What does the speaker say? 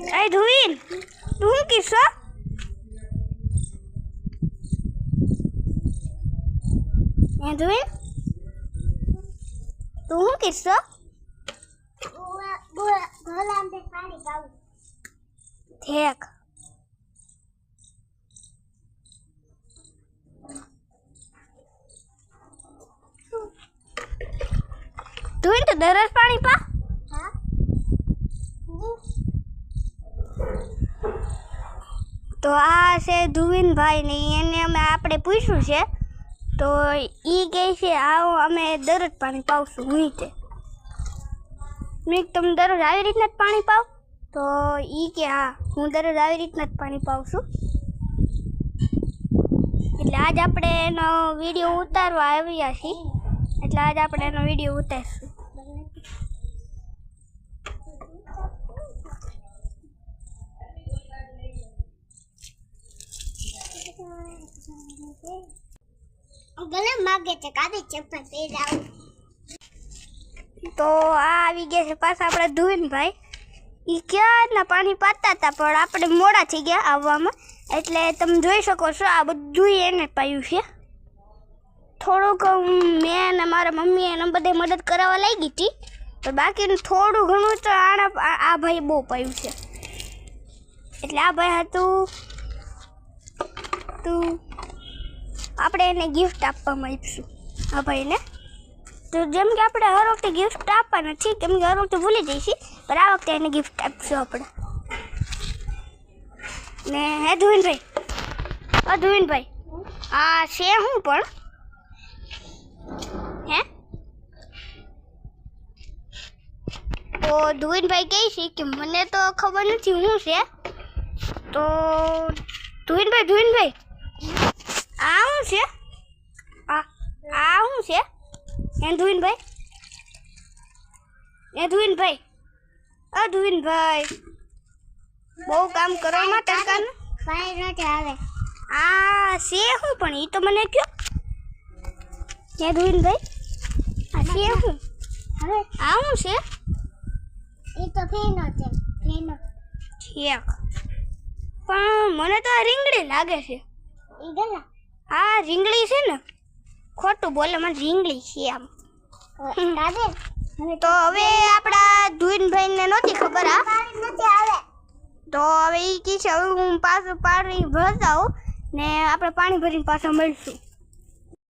Ai Dhuin, તું શું કિસ્સો? એ Dhuin, તું શું કિસ્સો? ગોલામાં પાણી પાવું. ઠેક. Dhuin તો દરરોજ પાણી પા? હા. તો આ છે ધુવિન ભાઈ ને એને આપણે પૂછ્યું છે તો ઈ કહે છે આવો અમે દરરોજ પાણી પાવશું હું તે મેં તમે દરરોજ આવી રીતના જ પાણી પાવ તો ઈ કે હા હું દરરોજ આવી રીતના જ પાણી પાઉં છું એટલે આજ આપણે એનો વિડીયો ઉતારવા આવ્યા છીએ એટલે આજ આપણે એનો વિડીયો ઉતારશું ગલે માગે છે કાદી ચપ્પલ પહેરાવું તો આ આવી ગયા છે પાછા આપણા ધુવિનભાઈ ઈ ક્યારના પાણી પાતા હતા પણ આપણે મોડા થઈ ગયા આવવામાં એટલે તમે જોઈ શકો છો આ બધું એને પાયું છે થોડુંક મેં અને મારા મમ્મી એને બધે મદદ કરાવવા લાગી હતી પણ બાકીનું થોડું ઘણું તો આ ભાઈ બહુ પાયું છે એટલે આ ભાઈ હતું આપણે એને ગિફ્ટ આપવામાં આવીશું આ ભાઈને તો જેમ કે આપણે હર વખતે ગિફ્ટ આપવાના છીએ કેમ કે હર વખતે ભૂલી જઈશું પણ આ વખતે એને ગિફ્ટ આપીશું આપણે ને હે ધુવિનભાઈ આ છે હું પણ હે તો ધુવિનભાઈ કહે છે કે મને તો ખબર નથી શું છે તો ધુવિનભાઈ આ શું છે આ શું છે એ ધુવિનભાઈ બહુ કામ કરો માં ટકાનું પાણી નથી આવે આ છે શું પણ એ તો મને કયો હે ધુવિનભાઈ આ છે શું હવે આ શું છે એ તો ફેનો છે ફેનો ઠીક પણ મને તો આ રીંગણી લાગે છે ઈ ગલા આ રીંગણી છે ને ખોટું બોલે મને રીંગણી છે આમ કાદર તો હવે આપણા ધુવિનભાઈને નહોતી ખબર આ પાણી નથી આવે તો હવે એ કી છે હવે હું પાછું પાણી ભરતા આવું ને આપણે પાણી ભરીને પાછા મળીશું